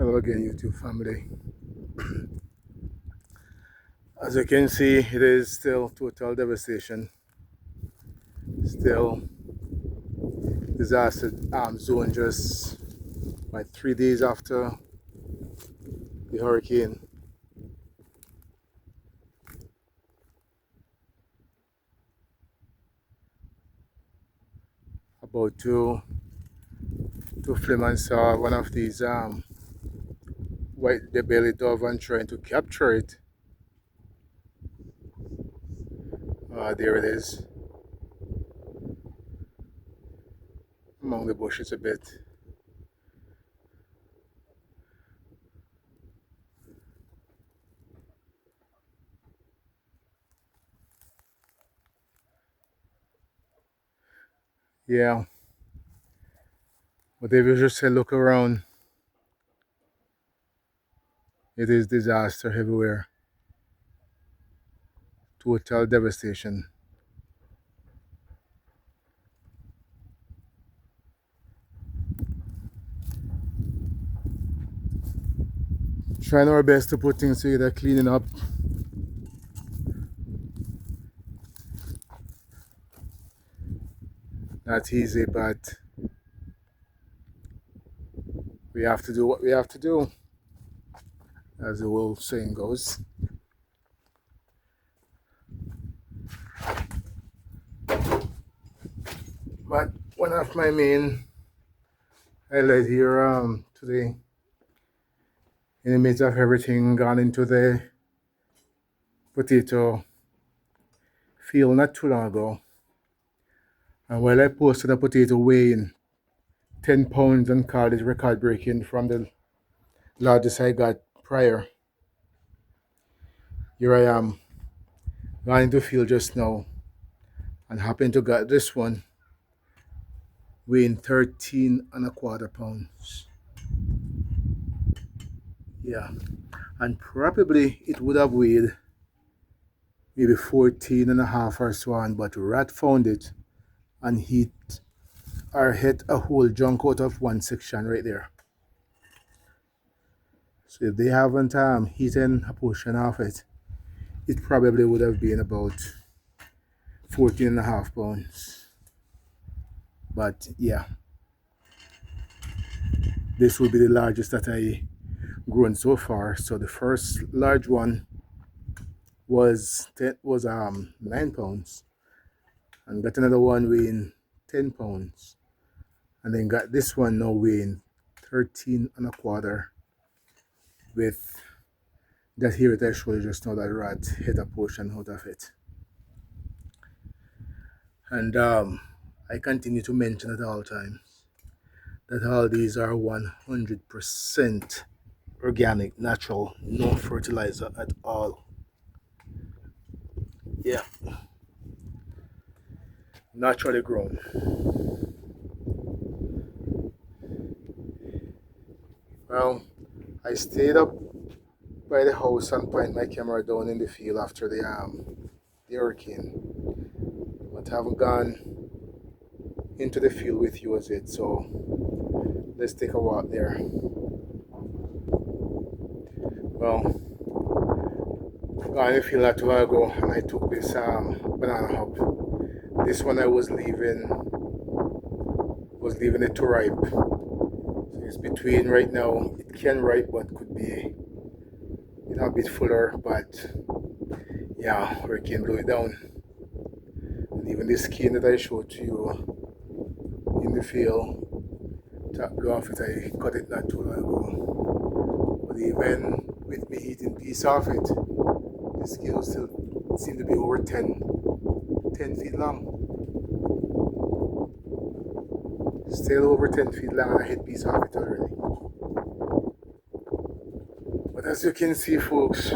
Hello again, YouTube family. As you can see, it is still total devastation. Still disaster zone just like 3 days after the hurricane. About to film and saw one of these white belly dove and trying to capture it. There it is among the bushes a bit. Yeah, but if you just say look around, it is disaster everywhere. Total devastation. Trying our best to put things together, cleaning up. Not easy, but we have to do what we have to do, as the old saying goes. But one of my main highlights here today, in the midst of everything gone into the potato field not too long ago, and while I posted a potato weighing 10 pounds and called it record breaking from the largest I got prior, here I am gone into field just now and happened to get this one weighing 13 and a quarter pounds. Yeah, and probably it would have weighed maybe 14 and a half or so on, but rat found it and hit a whole chunk out of one section right there. So if they haven't eaten a portion of it, it probably would have been about 14 and a half pounds. But yeah, this will be the largest that I grown so far. So the first large one was 9 pounds, and got another one weighing 10 pounds, and then got this one now weighing 13 and a quarter, with that here that I showed you just now, that rat hit a portion out of it. And I continue to mention at all times that all these are 100% organic, natural, no fertilizer at all. Yeah, naturally grown. Well, I stayed up by the house and point my camera down in the field after the hurricane, but haven't gone into the field with you as yet. So let's take a walk there. Well, got in the field not too long ago, and I took this banana hub. This one I was leaving it to ripe. So it's between right now. It can ripe, but could be a bit fuller. But yeah, hurricane blew it down. And even the skin that I showed to you in the field, that blew off it. I cut it not too long ago. But even with me eating piece of it, the skin still seemed to be over 10 feet long. Still over 10 feet long, and I hit piece of it already. But as you can see, folks,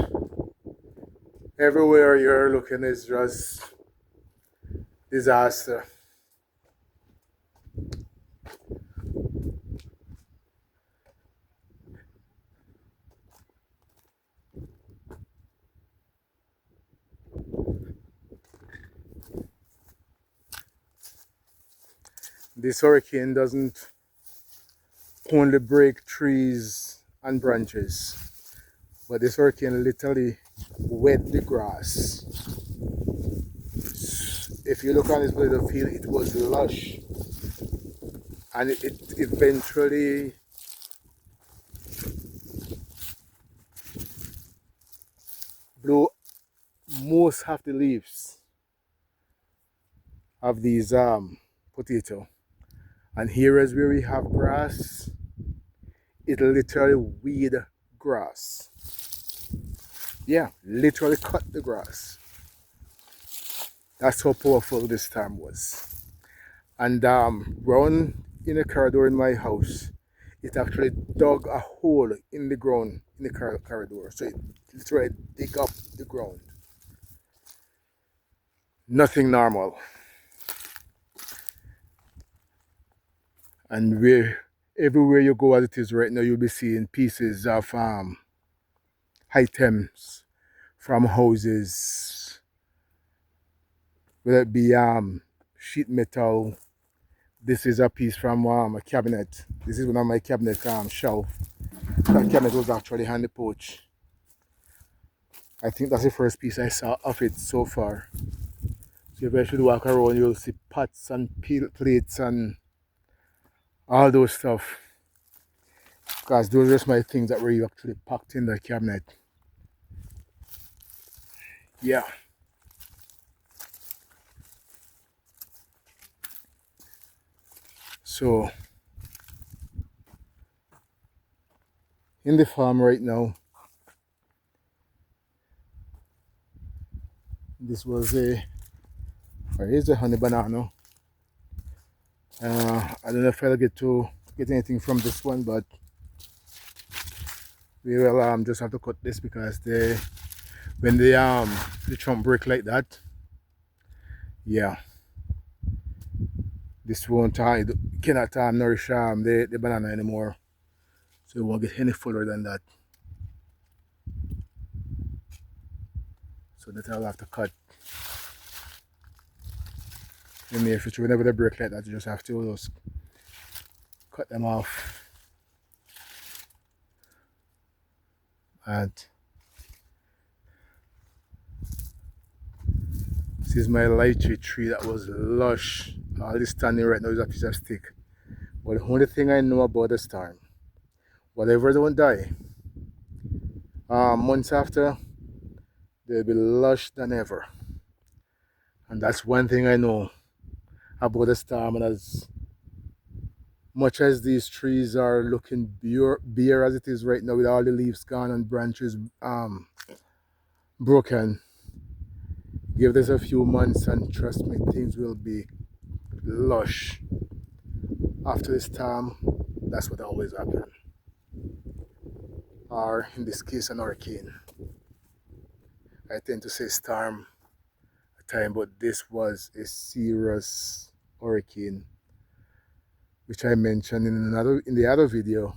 everywhere you're looking is just disaster. This hurricane doesn't only break trees and branches. But this hurricane literally wet the grass. If you look on this little field, it was lush, and it eventually blew most of the leaves of these potato. And here is where we have grass. It literally weed grass. Yeah, literally cut the grass. That's how powerful this storm was. And round in the corridor in my house, it actually dug a hole in the ground in the corridor. So it literally dig up the ground. Nothing normal. And everywhere you go as it is right now, you'll be seeing pieces of items from houses, whether it be sheet metal. This is a piece from a cabinet. This is one of my cabinet shelf. That cabinet was actually on the porch. I think that's the first piece I saw of it so far. So if I should walk around, you'll see pots and plates and all those stuff. Because those are just my things that were actually packed in the cabinet. Yeah. So in the farm right now, this was here's a honey banana. I don't know if I'll get anything from this one, but we will just have to cut this because when the trunk break like that, yeah, this won't cannot nourish the banana anymore, so it won't get any fuller than that. So that I'll have to cut. In the future, whenever they break like that, you just have to just cut them off. And this is my lychee tree that was lush. All this standing right now is a piece of stick. But the only thing I know about this storm, whatever don't die, months after, they'll be lush than ever. And that's one thing I know about the storm. And as much as these trees are looking bare as it is right now with all the leaves gone and branches broken, give this a few months and trust me, things will be lush. After this storm, that's what always happens. Or in this case, an hurricane. I tend to say storm at time, but this was a serious hurricane, which I mentioned in the other video,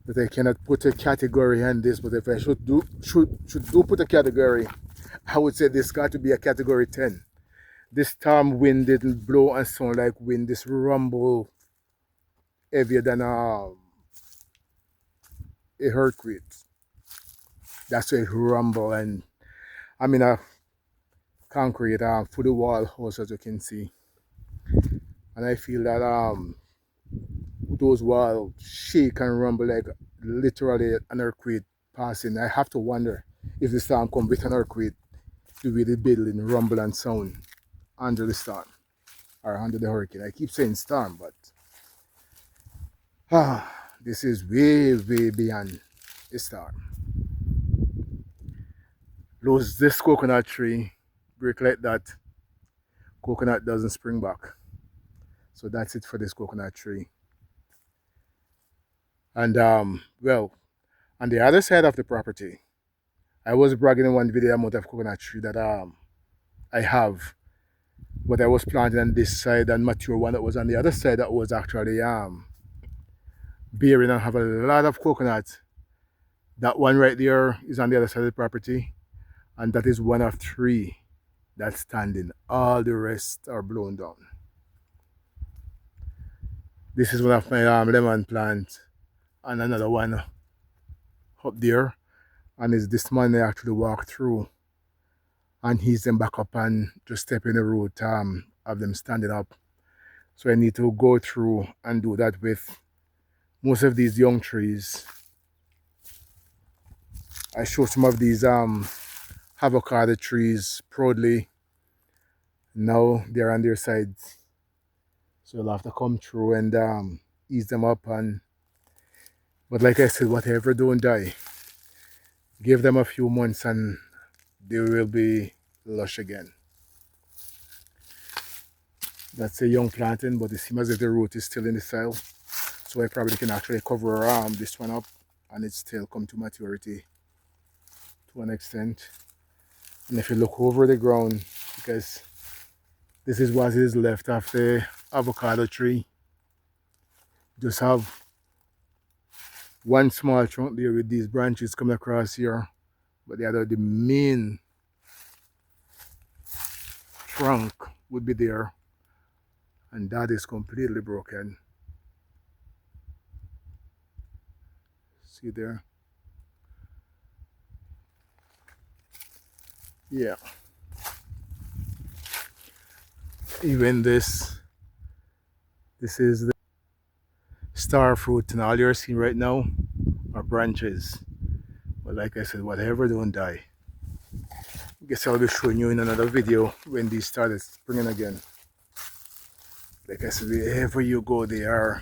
that I cannot put a category on this, but if I should put a category, I would say this got to be a category 10. This storm wind didn't blow and sound like wind. This rumble heavier than a earthquake. That's why it rumble. And I'm in a concrete fully wall house, as you can see, and I feel that those walls shake and rumble like literally an earthquake passing. I have to wonder if the storm comes with an earthquake, to be the building rumble and sound under the storm or under the hurricane. I keep saying storm, but this is way beyond a storm. Lose this coconut tree, break like that, coconut doesn't spring back. So that's it for this coconut tree. And well, on the other side of the property, I was bragging in one video amount of coconut tree that I have, but I was planting on this side, and mature one that was on the other side that was actually bearing and have a lot of coconut. That one right there is on the other side of the property, and that is one of 3 that's standing. All the rest are blown down. This is one of my lemon plants, and another one up there. And is this man they actually walk through and ease them back up and just step in the road, have them standing up. So I need to go through and do that with most of these young trees. I show some of these avocado trees proudly. Now they're on their sides. So you'll have to come through and ease them up. But like I said, whatever don't die, give them a few months and they will be lush again. That's a young planting, but it seems as if the root is still in the soil. So I probably can actually cover this one up and it still come to maturity to an extent. And if you look over the ground, because this is what is left of the avocado tree, just have one small trunk there with these branches coming across here, but the main trunk would be there, and that is completely broken. See there? Yeah. Even this is the star fruit, and all you're seeing right now are branches. But like I said, whatever don't die. Guess I'll be showing you in another video when these started springing again. Like I said, wherever you go, they are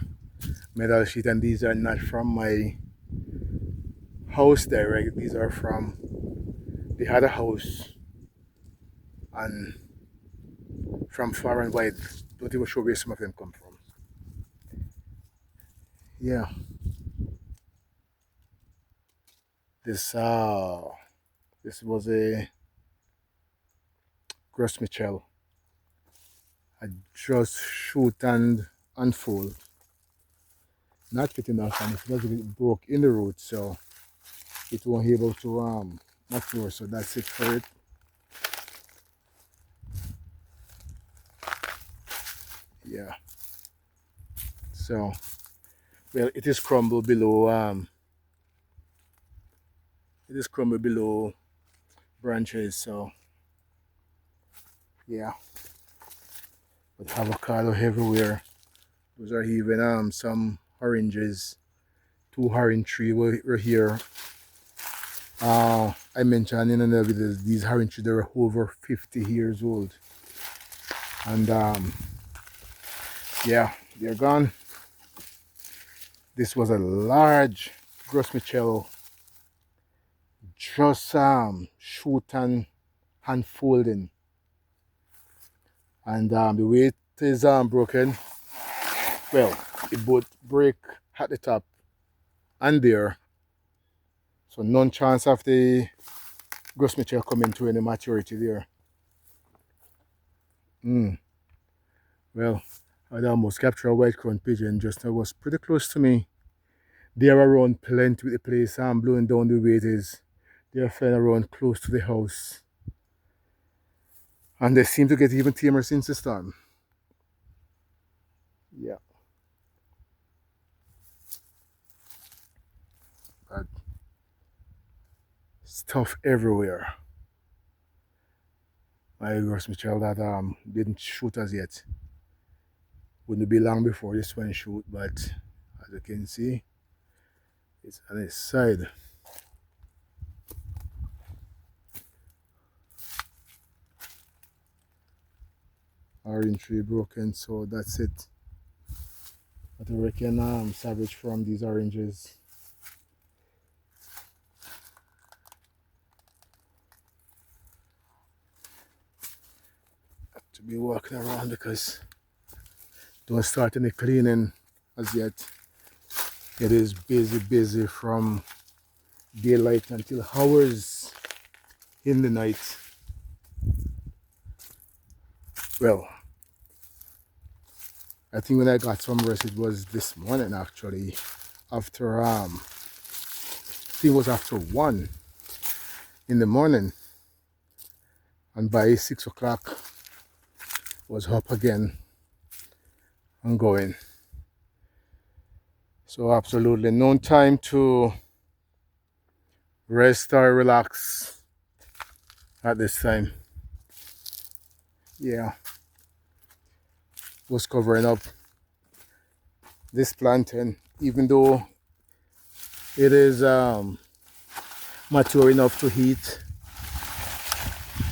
metal sheet, and these are not from my house direct. These are from, they had a house and from far and wide. Don't even show where some of them come from. Yeah. This was a Gros Michel. I just shoot and unfold. Not fit enough, and it doesn't broke in the root, so it won't be able to mature. So that's it for it. Yeah. So, well, it is crumbled below. It is crumbled below branches. So, yeah. But avocado everywhere. Those are even some oranges. 2 orange trees were here. I mentioned in another video, these orange trees, they were over 50 years old. And yeah, they're gone. This was a large Gros Michel, just shoot and unfolding. And the way it is broken, well, it both break at the top and there. So none chance of the Gros Michel coming to any maturity there. Well, I'd almost capture a white crown pigeon just now. It was pretty close to me. They are around plenty with the place. I'm blowing down the way it is. They are flying around close to the house. And they seem to get even tamer since the storm. Yeah. But stuff everywhere. My Gros Michel that didn't shoot as yet. Wouldn't be long before this one shoot, but as you can see, it's on its side. Orange tree broken, so that's it. But we can salvage from these oranges. Have to be walking around because don't start any cleaning as yet. It is busy from daylight until hours in the night. Well, I think when I got some rest, it was this morning actually. After I think it was after 1 in the morning, and by 6 o'clock was up again and going. So absolutely no time to rest or relax at this time. Yeah, was covering up this plantain, even though it is mature enough to eat,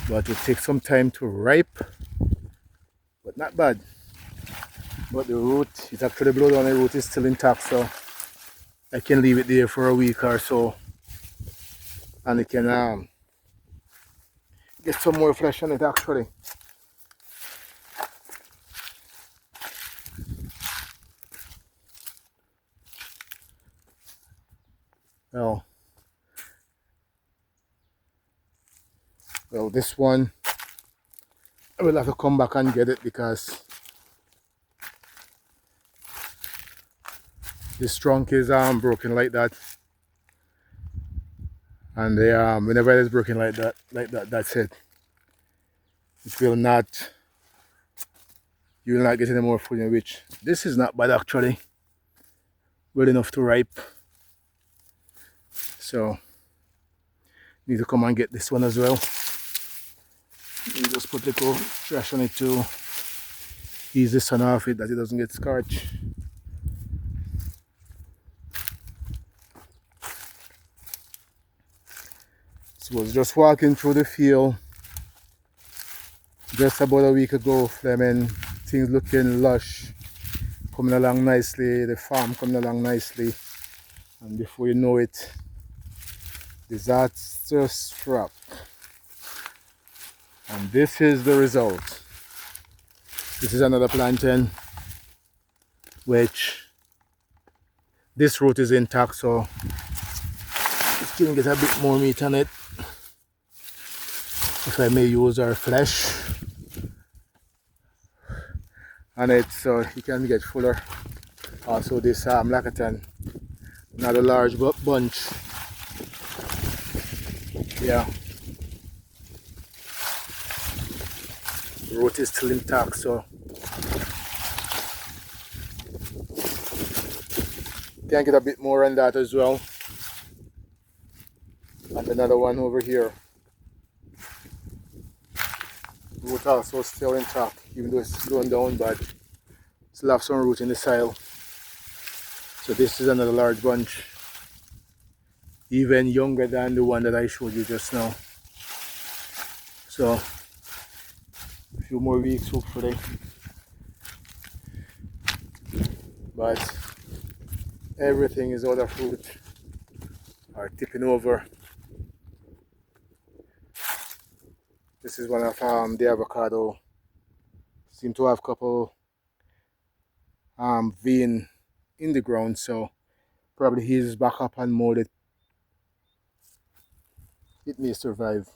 but it takes some time to ripe, but not bad. But the root is actually blown down, the root is still intact, so I can leave it there for a week or so, and it can get some more flesh on it actually. Well, this one I will have to come back and get it because this trunk is broken like that, and they whenever it's broken like that, that's it. It will not, you will not get any more food, which this is not bad actually, well enough to ripe. So need to come and get this one as well. You just put little trash on it to ease the sun off it, that it doesn't get scorched. So I was just walking through the field just about a week ago, Fleming. Things looking lush, coming along nicely, the farm coming along nicely, and before you know it, disaster struck. And this is the result. This is another plantain, which this root is intact, so it can get a bit more meat on it, if I may use our flesh on it, so you can get fuller. Also this Lacatan, another large bunch. Yeah, the root is still intact, so you can get a bit more on that as well. And another one over here, root also still intact, even though it's going down, but still have some root in the soil. So this is another large bunch, even younger than the one that I showed you just now. So a few more weeks hopefully, but everything is out of fruit or tipping over. This is one of the avocado. Seem to have a couple vein in the ground, so probably he's back up and molded. It may survive,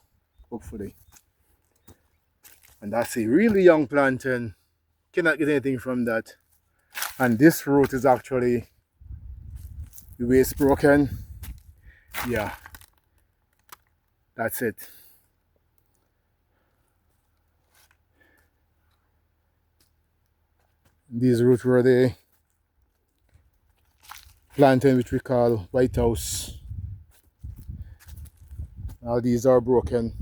hopefully. And that's a really young plantain. Cannot get anything from that. And this root is actually, the way it's broken, yeah, that's it. These roots were the plantain which we call White House. Now these are broken.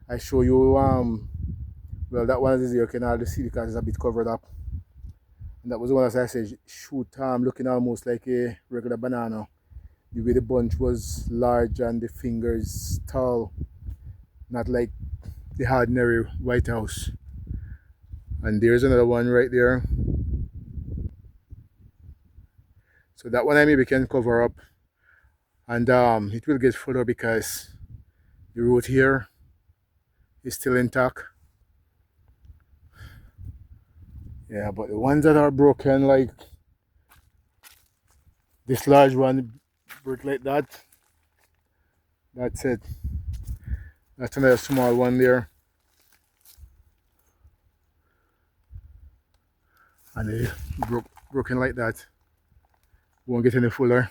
I show you well, that one is here, you can hardly see because it's a bit covered up. And that was the one, as I said, shoot looking almost like a regular banana. The way the bunch was large and the fingers tall, not like the ordinary White House. And there's another one right there. So that one I maybe can cover up, and it will get fuller because the root here is still intact. Yeah, but the ones that are broken, like this large one broke like that, that's it. That's another small one there, and they broken like that. Won't get any fuller.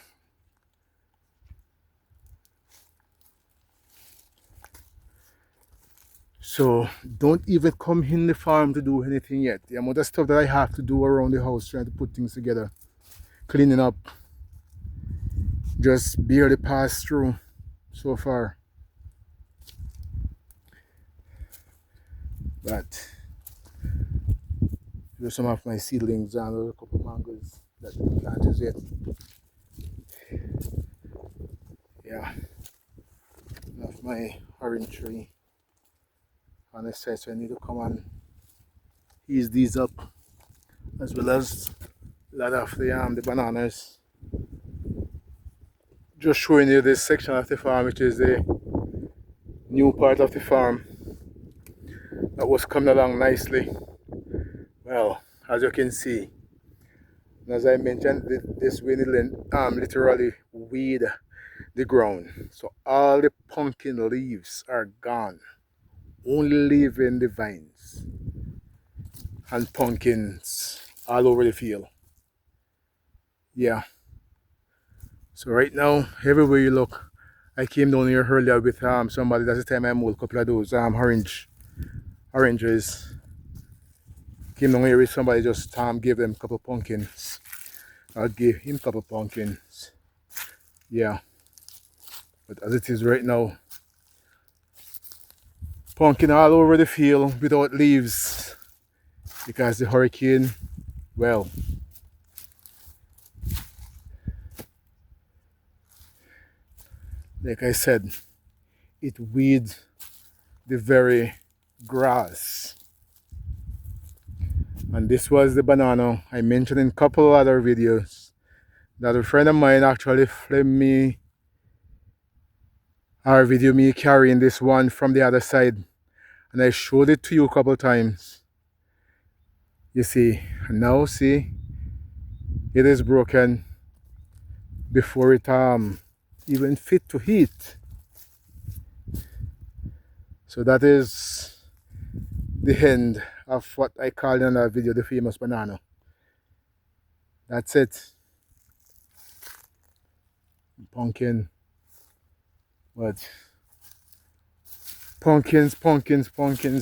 So don't even come in the farm to do anything yet. The amount of stuff that I have to do around the house, trying to put things together, cleaning up, just barely passed through so far. But here's some of my seedlings and a couple of mangoes that didn't plant as yet. Yeah, enough my orange tree on this side, so I need to come and ease these up, as well as a lot of the bananas. Just showing you this section of the farm, which is the new part of the farm that was coming along nicely. Well, as you can see, as I mentioned, this wind literally weed the ground. So all the pumpkin leaves are gone, only leaving the vines and pumpkins all over the field. Yeah. So right now, everywhere you look, I came down here earlier with somebody. That's the time I mowed a couple of those oranges. Came down here with somebody, just gave them a couple of pumpkins. I gave him a couple of pumpkins. Yeah. But as it is right now, pumpkin all over the field without leaves, because the hurricane, well, like I said, it weeds the very grass. And this was the banana I mentioned in a couple of other videos that a friend of mine actually filmed me or video me carrying this one from the other side, and I showed it to you a couple of times. You see, now see, it is broken before it even fit to eat. So that is the end of what I called in that video the famous banana. That's it. Pumpkin. But pumpkins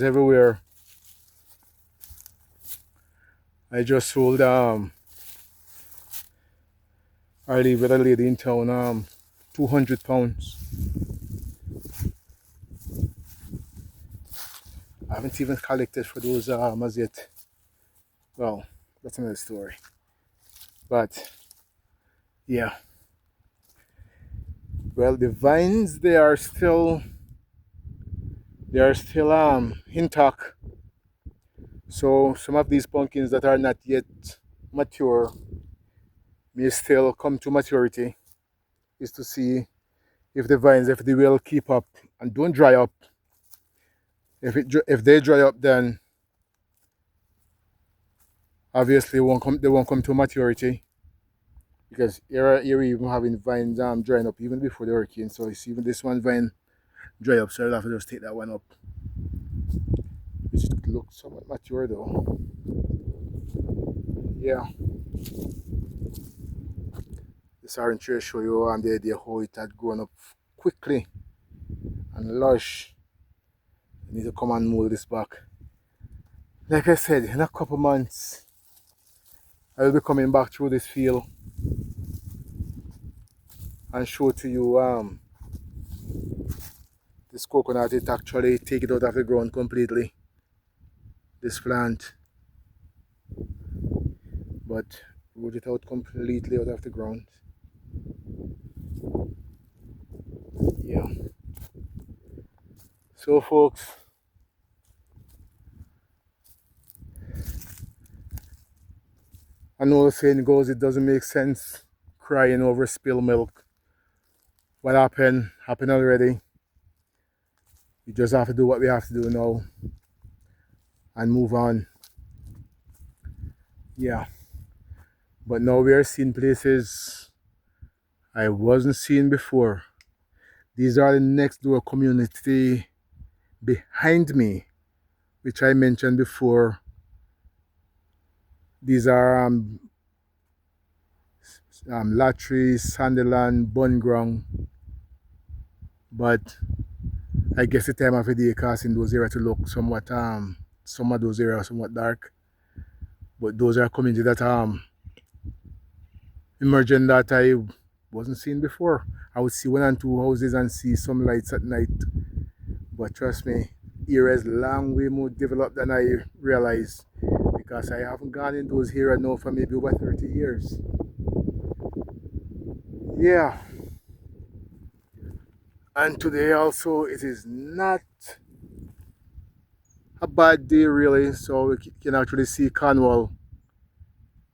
everywhere. I just sold I live with a lady in town 200 pounds. I haven't even collected for those as yet. Well, that's another story. But yeah. Well, the vines, they are still intact. So some of these pumpkins that are not yet mature may still come to maturity. Is to see if the vines, if they will keep up and don't dry up. If they dry up, then obviously they won't come to maturity, because here we even having vines drying up even before the hurricane. So it's even this one vine dry up, so I'll have to just take that one up, which looks somewhat mature though. Yeah, this orange tree show you the idea how it had grown up quickly and lush. I need to come and mold this back. Like I said, in a couple months I will be coming back through this field and show to you this coconut. It actually take it out of the ground completely, this plant, but root it out completely out of the ground. Yeah. So folks, I know the saying goes, it doesn't make sense crying over spilled milk. What happened already. We just have to do what we have to do now and move on. Yeah. But now we are seeing places I wasn't seeing before. These are the next door community behind me, which I mentioned before. These are Latry, Sanderland, Bunground. But I guess the time of the day causing those areas to look somewhat some of those areas somewhat dark. But those are communities that emerging that wasn't seen before. I would see one and two houses and see some lights at night. But trust me, area is long way more developed than I realized, because I haven't gone in those areas now for maybe over 30 years. Yeah, and today also it is not a bad day really, so we can actually see Cornwall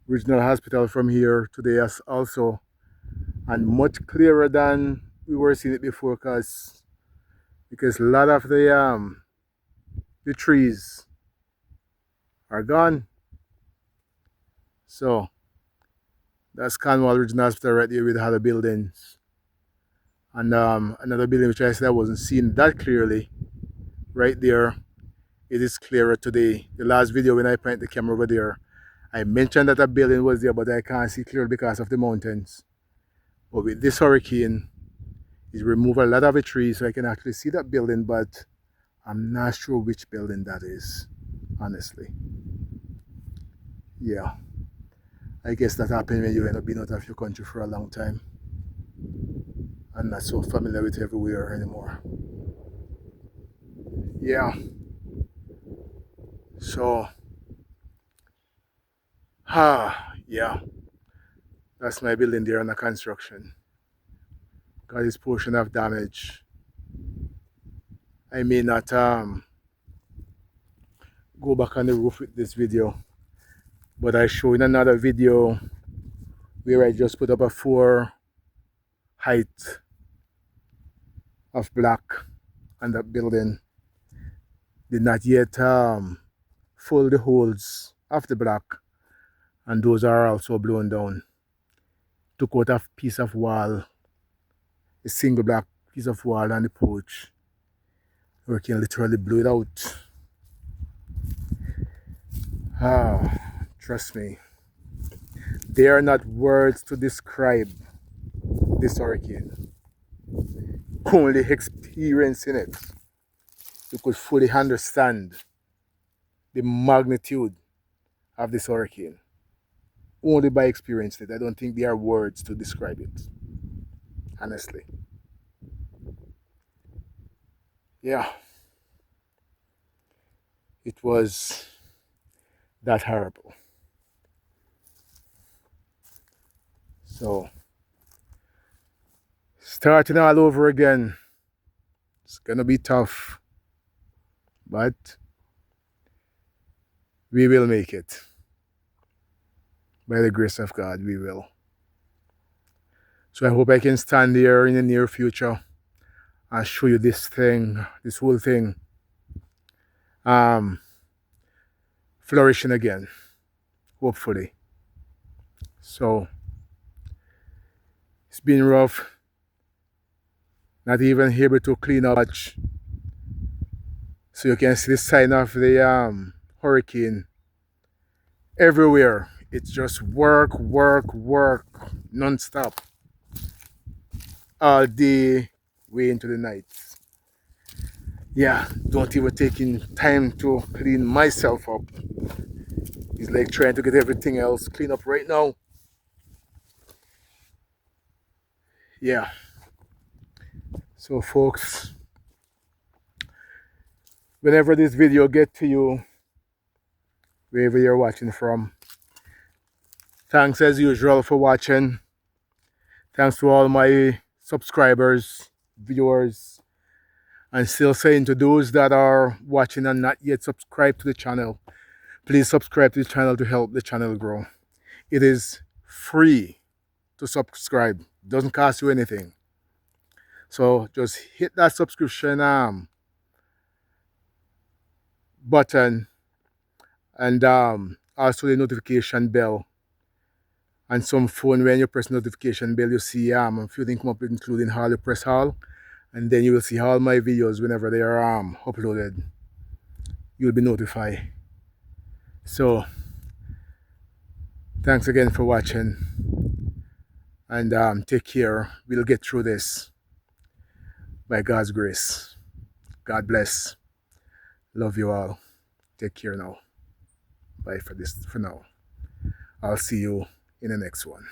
Regional Hospital from here today as also, and much clearer than we were seeing it before, because a lot of the trees are gone. So that's Cornwall Regional Hospital right there with the other buildings. And another building which I said I wasn't seeing that clearly right there. It is clearer today. The last video when I pointed the camera over there, I mentioned that a building was there, but I can't see clearly because of the mountains. But with this hurricane, it removed a lot of the trees, so I can actually see that building, but I'm not sure which building that is, honestly. Yeah, I guess that happens when you end up being out of your country for a long time and not so familiar with everywhere anymore. Yeah, so yeah, that's my building there under construction. Got this portion of damage. I may not go back on the roof with this video, but I show in another video where I just put up a 4 height of black on that building. Did not yet fill the holes of the black, and those are also blown down. Took out a piece of wall, a single black piece of wall on the porch. We can literally blow it out. Trust me, there are not words to describe this hurricane. Only experiencing it, you could fully understand the magnitude of this hurricane. Only by experiencing it. I don't think there are words to describe it, honestly. Yeah, it was that horrible. So, starting all over again, it's gonna be tough, but we will make it. By the grace of God, we will. So I hope I can stand here in the near future and show you this thing, this whole thing, flourishing again, hopefully. So it's been rough. Not even able to clean up much. So you can see the sign of the hurricane everywhere. It's just work, work, work, non-stop, all day, way into the night. Yeah, don't even taking time to clean myself up. It's like trying to get everything else cleaned up right now. Yeah. So folks, whenever this video get to you, wherever you're watching from, thanks as usual for watching. Thanks to all my subscribers, viewers, and still saying to those that are watching and not yet subscribed to the channel, please subscribe to the channel to help the channel grow. It is free to subscribe. It doesn't cost you anything. So just hit that subscription button, and also the notification bell. And some phone, when you press notification bell, you see a few things come up, including all. You press all, and then you will see all my videos whenever they are uploaded. You'll be notified. So thanks again for watching, and take care. We'll get through this by God's grace. God bless. Love you all. Take care now. Bye for now. I'll see you in the next one.